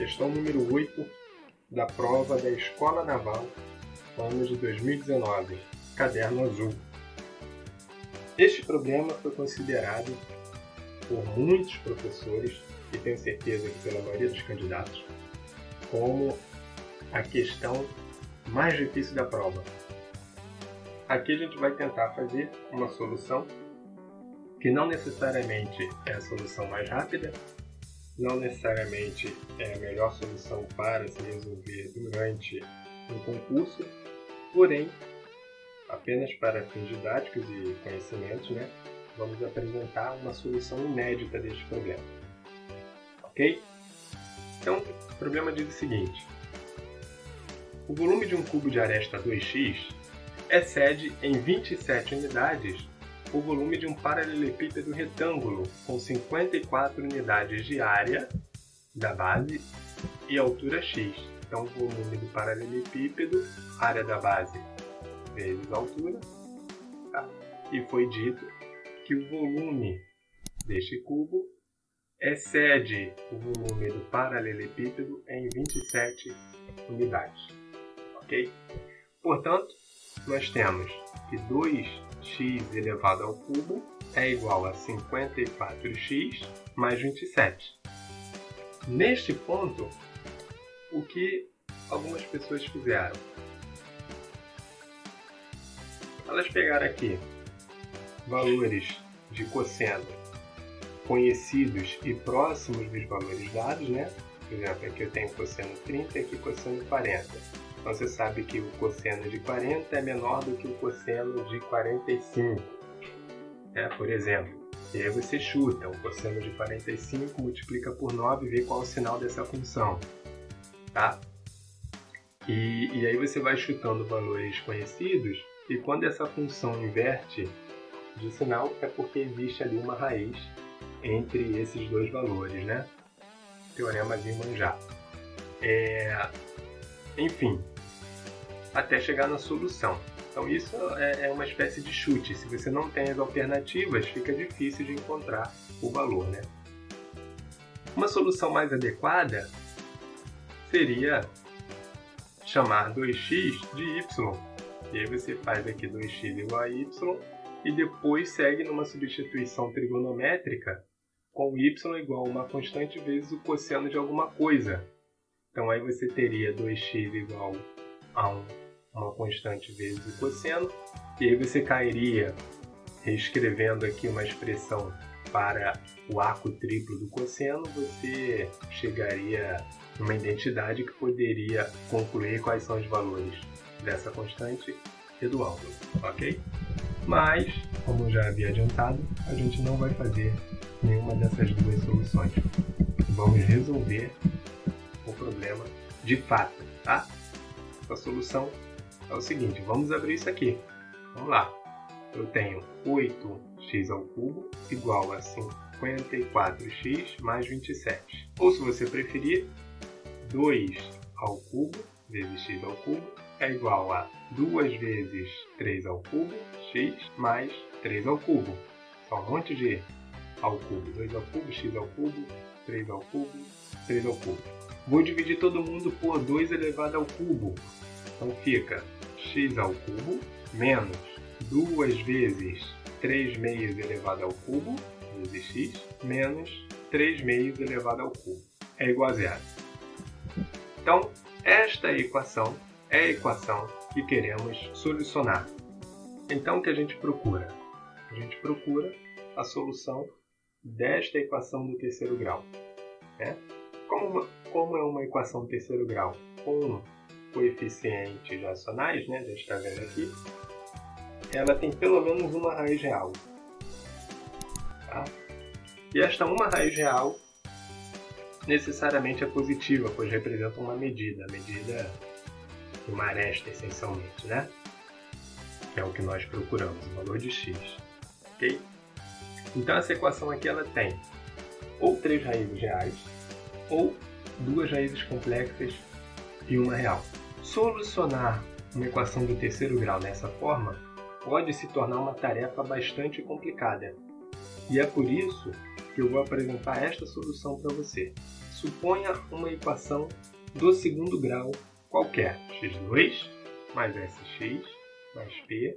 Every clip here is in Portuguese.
questão número 8 da prova da Escola Naval, ano de 2019, caderno azul. Este problema foi considerado por muitos professores, e tenho certeza que pela maioria dos candidatos, como a questão mais difícil da prova. Aqui a gente vai tentar fazer uma solução que não necessariamente é a solução mais rápida, não necessariamente é a melhor solução para se resolver durante um concurso, porém, apenas para fins didáticos e conhecimentos, vamos apresentar uma solução inédita deste problema. Ok? Então, o problema diz o seguinte: o volume de um cubo de aresta 2x excede em 27 unidades o volume de um paralelepípedo retângulo com 54 unidades de área da base e altura x. Então, o volume do paralelepípedo, área da base vezes altura, tá? E foi dito que o volume deste cubo excede o volume do paralelepípedo em 27 unidades. Ok? Portanto, nós temos que 2x elevado ao cubo é igual a 54x mais 27. Neste ponto, o que algumas pessoas fizeram? Elas pegaram aqui valores de cosseno conhecidos e próximos dos valores dados, Por exemplo, aqui eu tenho cosseno 30 e aqui cosseno 40. Então você sabe que o cosseno de 40 é menor do que o cosseno de 45, por exemplo. E aí você chuta o cosseno de 45, multiplica por 9 e vê qual é o sinal dessa função, tá? E aí você vai chutando valores conhecidos, e quando essa função inverte de sinal é porque existe ali uma raiz entre esses dois valores, Teorema de Riemann. Enfim, até chegar na solução. Então isso é uma espécie de chute. Se você não tem as alternativas, fica difícil de encontrar o valor, Uma solução mais adequada seria chamar 2x de y. E aí você faz aqui 2x igual a y e depois segue numa substituição trigonométrica com y igual a uma constante vezes o cosseno de alguma coisa. Então aí você teria 2x igual a uma constante vezes o cosseno, e aí você cairia reescrevendo aqui uma expressão para o arco triplo do cosseno, você chegaria a uma identidade que poderia concluir quais são os valores dessa constante e do ângulo, ok? Mas, como eu já havia adiantado, a gente não vai fazer nenhuma dessas duas soluções. Vamos resolver o problema de fato, tá? A solução é o seguinte: vamos abrir isso aqui. Vamos lá. Eu tenho 8x ao cubo igual a 54x mais 27. Ou, se você preferir, 2 ao cubo vezes x ao cubo é igual a 2 vezes 3 ao cubo, x mais 3 ao cubo. Só um monte de ao cubo. 2 ao cubo, x ao cubo, 3 ao cubo, 3 ao cubo. Vou dividir todo mundo por 2 elevado ao cubo. Então fica x ao cubo menos 2 vezes 3 meios elevado ao cubo, vezes x, menos 3 meios elevado ao cubo. É igual a zero. Então, esta equação é a equação que queremos solucionar. Então, o que a gente procura? A gente procura a solução desta equação do terceiro grau. Como é uma equação do terceiro grau com coeficientes racionais, a gente está vendo aqui, ela tem pelo menos uma raiz real. Tá? E esta uma raiz real necessariamente é positiva, pois representa uma medida. A medida de uma aresta, essencialmente, Que é o que nós procuramos, o valor de x. Ok? Então essa equação aqui ela tem ou 3 raízes reais, ou 2 raízes complexas e uma real. Solucionar uma equação do terceiro grau dessa forma pode se tornar uma tarefa bastante complicada. E é por isso que eu vou apresentar esta solução para você. Suponha uma equação do segundo grau qualquer, x2 mais sx mais p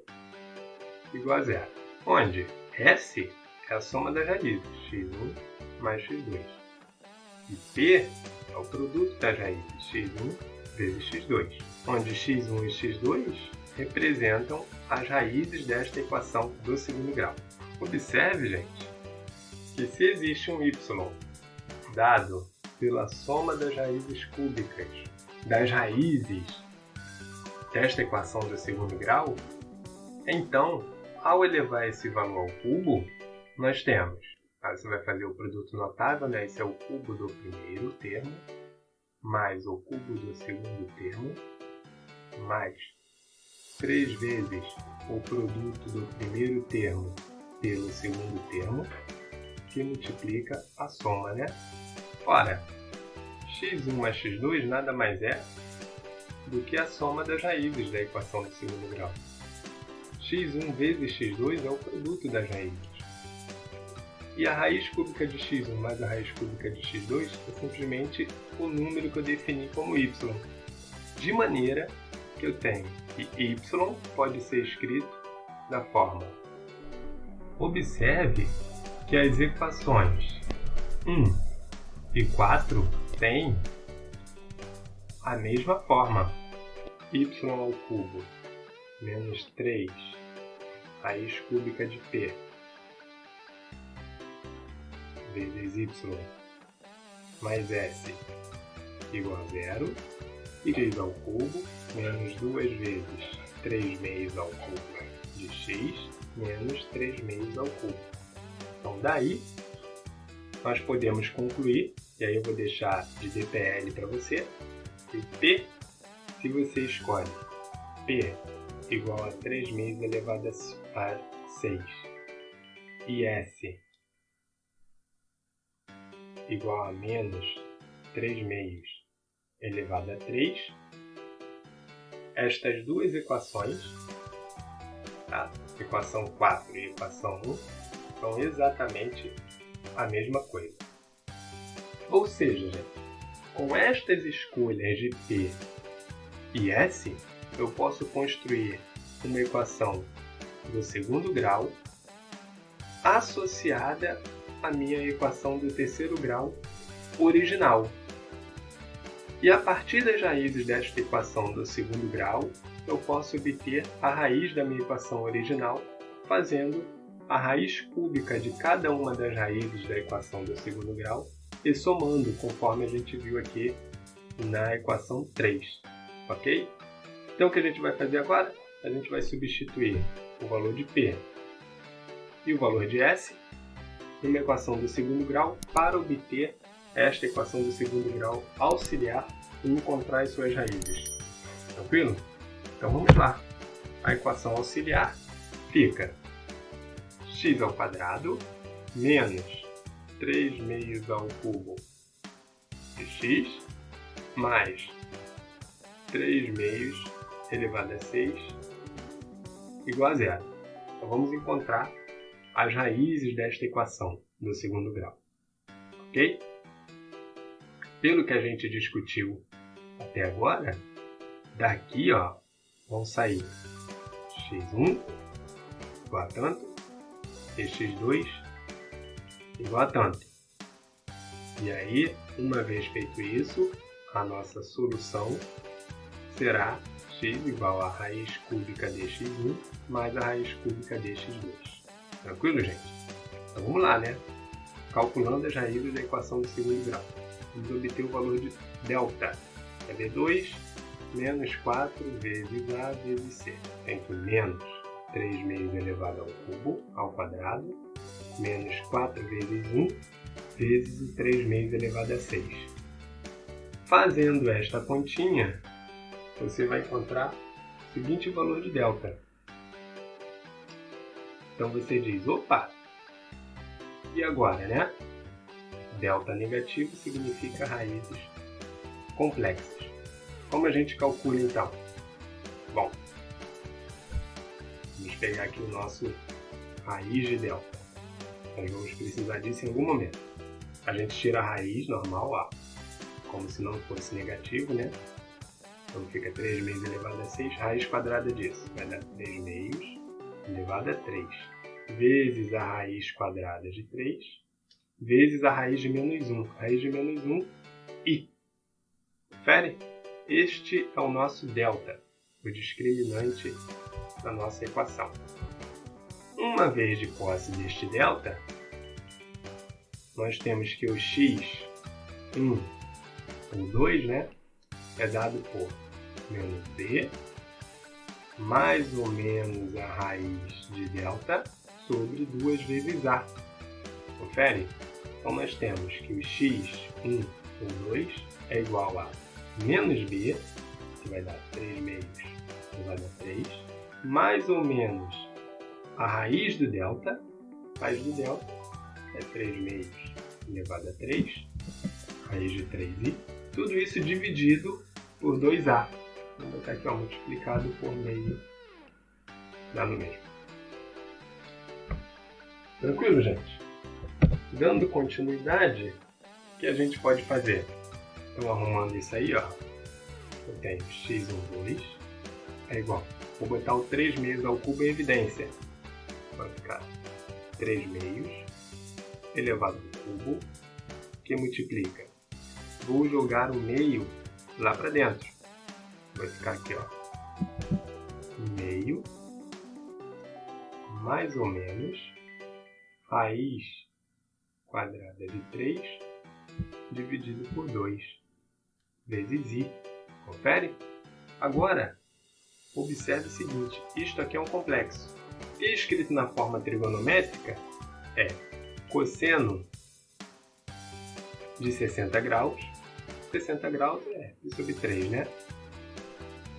igual a zero, onde S é a soma das raízes, x1 mais x2, e P é o produto das raízes, x1 vezes x2, onde x1 e x2 representam as raízes desta equação do segundo grau. Observe, gente, que se existe um y dado pela soma das raízes cúbicas das raízes desta equação do segundo grau, então, ao elevar esse valor ao cubo, nós temos, você vai fazer o produto notável, né? Esse é o cubo do primeiro termo, mais o cubo do segundo termo, mais 3 vezes o produto do primeiro termo pelo segundo termo, que multiplica a soma, né? Ora, x1 mais x2 nada mais é do que a soma das raízes da equação do segundo grau. x1 vezes x2 é o produto das raízes. E a raiz cúbica de x1 mais a raiz cúbica de x2 é simplesmente o número que eu defini como y. De maneira que eu tenho que y pode ser escrito da forma. Observe que as equações 1 e 4 têm a mesma forma. Y ao cubo menos 3 raiz cúbica de P vezes Y mais S igual a zero, e x ao cubo menos 2 vezes 3 meios ao cubo de x menos 3 meios ao cubo. Então daí nós podemos concluir, e aí eu vou deixar de DPL para você, que P, se você escolhe P igual a 3 meios elevado a 6 e S igual a menos 3 meios elevado a 3, estas duas equações, tá? Equação 4 e equação 1, são exatamente a mesma coisa. Ou seja, gente, com estas escolhas de P e S, eu posso construir uma equação do segundo grau associada à minha equação do terceiro grau original. E a partir das raízes desta equação do segundo grau, eu posso obter a raiz da minha equação original fazendo a raiz cúbica de cada uma das raízes da equação do segundo grau e somando, conforme a gente viu aqui na equação 3, ok? Então o que a gente vai fazer agora? A gente vai substituir o valor de P e o valor de S numa equação do segundo grau para obter esta equação do segundo grau auxiliar em encontrar as suas raízes. Tranquilo? Então vamos lá. A equação auxiliar fica x ao quadrado menos 3 meios ao cubo de x mais 3 meios elevado a 6 igual a zero. Então vamos encontrar as raízes desta equação do segundo grau. Ok? Pelo que a gente discutiu até agora, daqui vão sair x1 igual a tanto e x2 igual a tanto. E aí, uma vez feito isso, a nossa solução será x igual a raiz cúbica de x1 mais a raiz cúbica de x2. Tranquilo, gente? Então vamos lá, né? Calculando as raízes da equação do segundo grau. Vamos obter o valor de delta, que é B2 menos 4 vezes A vezes C. Tem que menos 3 meios elevado ao cubo, ao quadrado, menos 4 vezes 1 vezes o 3 meios elevado a 6. Fazendo esta continha, você vai encontrar o seguinte valor de delta. Então você diz, opa, e agora, né? Delta negativo significa raízes complexas. Como a gente calcula então? Bom, vamos pegar aqui o nosso raiz de delta. Nós vamos precisar disso em algum momento. A gente tira a raiz normal, como se não fosse negativo, né? Então fica 3 meios elevado a 6, raiz quadrada disso. Vai dar 3 meios elevado a 3, vezes a raiz quadrada de 3, vezes a raiz de menos 1. Raiz de menos 1, i. Confere? Este é o nosso delta, o discriminante da nossa equação. Uma vez de posse deste delta, nós temos que o x1 ou 2, né, é dado por menos b mais ou menos a raiz de delta sobre 2 vezes a. Confere? Então nós temos que o x1 ou 2 é igual a menos b, que vai dar 3 meios elevado a 3, mais ou menos a raiz do delta, raiz do delta é 3 meios elevado a 3, raiz de 3i, tudo isso dividido por 2a. Vou botar aqui, ó, multiplicado por meio, dá no mesmo. Tranquilo, gente? Dando continuidade, o que a gente pode fazer? Então, arrumando isso aí, ó, eu tenho x12 é igual. Vou botar o 3 meios ao cubo em evidência. Vai ficar 3 meios elevado ao cubo, que multiplica. Vou jogar o meio lá para dentro. Vai ficar aqui, ó, meio mais ou menos raiz quadrada de 3 dividido por 2 vezes i. Confere? Agora, observe o seguinte, isto aqui é um complexo. Escrito na forma trigonométrica é cosseno de 60 graus. 60 graus é pi sobre 3, né?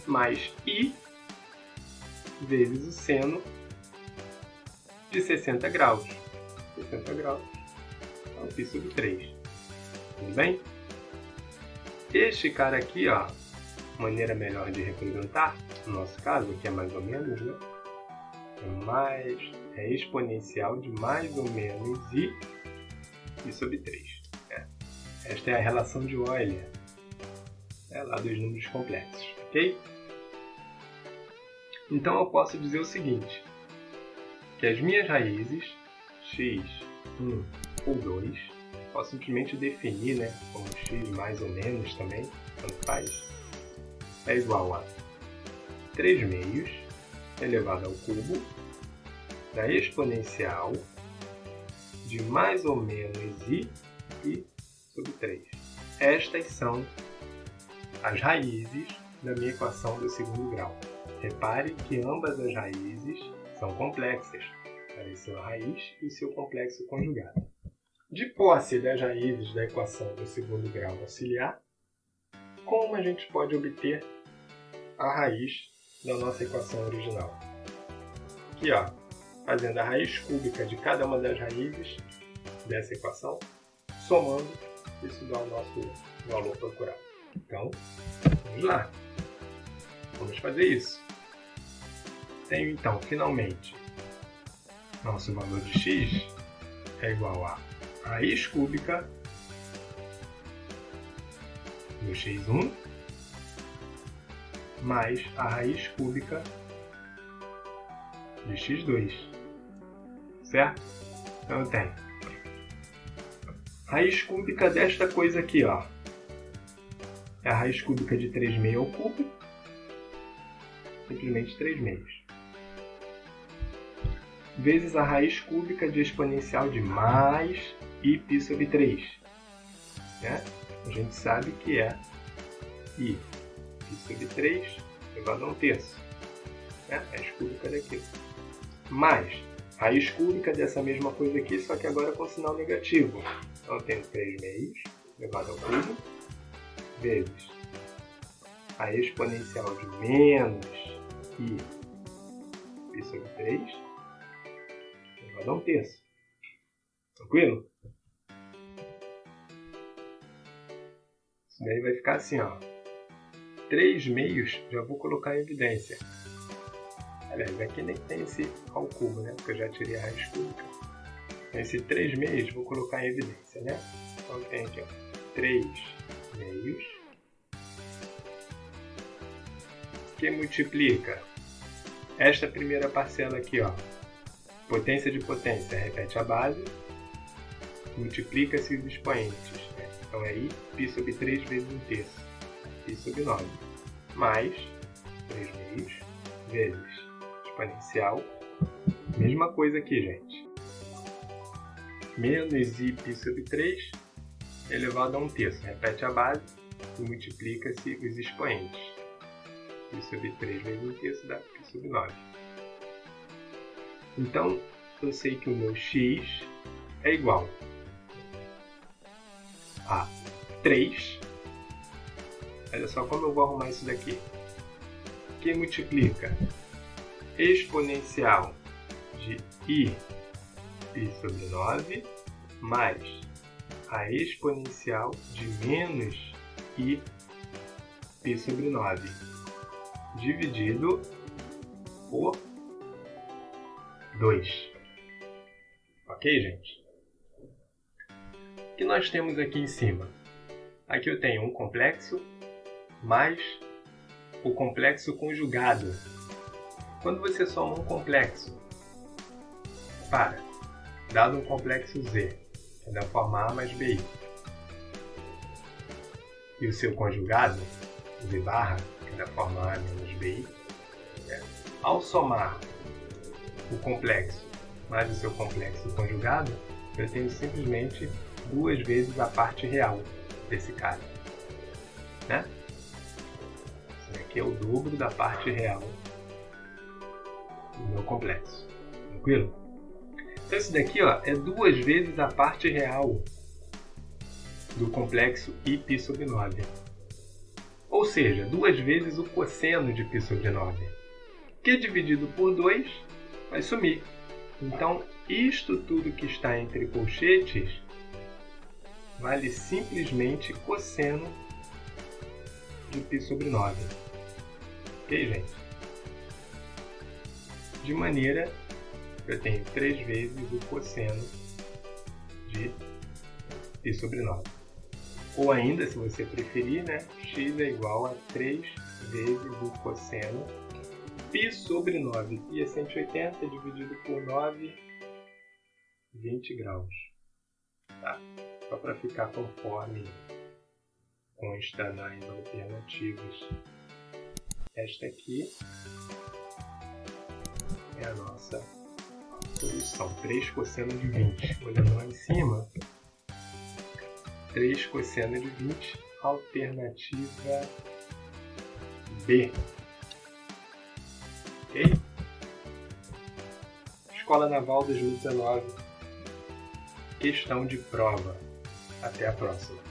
Mais i vezes o seno de 60 graus. 60 graus é pi sobre 3. Tudo bem? Este cara aqui, ó, maneira melhor de representar, no nosso caso, aqui é mais ou menos, né? É exponencial de mais ou menos i sobre 3. Esta é a relação de Euler, lá dos números complexos, ok? Então eu posso dizer o seguinte, que as minhas raízes, x1 ou 2, posso simplesmente definir, né, como x mais ou menos também, tanto faz, é igual a 3 meios elevado ao cubo da exponencial de mais ou menos i sobre 3. Estas são as raízes da minha equação do segundo grau. Repare que ambas as raízes são complexas, apareceu a raiz e o seu complexo conjugado. De posse das raízes da equação do segundo grau auxiliar, como a gente pode obter a raiz da nossa equação original? Aqui, ó, fazendo a raiz cúbica de cada uma das raízes dessa equação, somando, isso dá o nosso valor procurado. Então, vamos lá. Vamos fazer isso. Tenho, então, finalmente, nosso valor de x é igual a raiz cúbica do x1 mais a raiz cúbica de x2. Certo? Então eu tenho raiz cúbica desta coisa aqui, ó. É a raiz cúbica de 3 meios ao cubo. Simplesmente 3 meios. Vezes a raiz cúbica de exponencial de mais i pi sobre 3. Né? A gente sabe que é i pi sobre 3 elevado a 1/3. Né? Raiz cúbica daquilo. Mais raiz cúbica dessa mesma coisa aqui, só que agora com sinal negativo. Então eu tenho 3 meios elevado ao cubo vezes a exponencial de menos i pi sobre 3 elevado a 1/3. Tranquilo? Isso daí vai ficar assim, ó. 3 meios já vou colocar em evidência. Aliás, aqui nem tem esse ao cubo, né? Porque eu já tirei a raiz cúbica. Então, esse 3 meios vou colocar em evidência, né? Então tem aqui, ó, 3 meios, que multiplica esta primeira parcela aqui, ó, potência de potência, repete a base, multiplica-se os expoentes, né? Então é I π sobre 3 vezes 1/3, π sobre 9, mais 3 meios vezes exponencial, mesma coisa aqui, gente, menos I π sobre 3 elevado a 1/3, repete a base e multiplica-se os expoentes, π sobre 3 vezes 1/3 dá π sobre 9. Então, eu sei que o meu x é igual a 3, olha só como eu vou arrumar isso daqui, que multiplica exponencial de I π sobre 9 mais a exponencial de menos I π sobre 9 dividido por 2. Ok, gente? O que nós temos aqui em cima? Aqui eu tenho um complexo mais o complexo conjugado. Quando você soma um complexo dado um complexo Z, que é da forma A mais BI, e o seu conjugado, Z barra, que é da forma A menos BI, ao somar o complexo mais o seu complexo conjugado, eu tenho simplesmente 2 vezes a parte real desse cara, né? Isso aqui é o dobro da parte real do meu complexo, tranquilo? Então isso daqui, ó, é 2 vezes a parte real do complexo I π sobre 9. Ou seja, 2 vezes o cosseno de π sobre 9, que dividido por 2 vai sumir. Então, isto tudo que está entre colchetes vale simplesmente cosseno de π sobre 9. Ok, gente? De maneira que eu tenho 3 vezes o cosseno de π sobre 9. Ou ainda, se você preferir, né, x é igual a 3 vezes o cosseno π sobre 9. Π é 180 dividido por 9, 20 graus. Tá? Só para ficar conforme consta nas alternativas. Esta aqui é a nossa solução. 3 cosseno de 20. Olhando lá em cima, 3 cosseno de 20, alternativa B. Ok? Escola Naval 2019. Questão de prova. Até a próxima.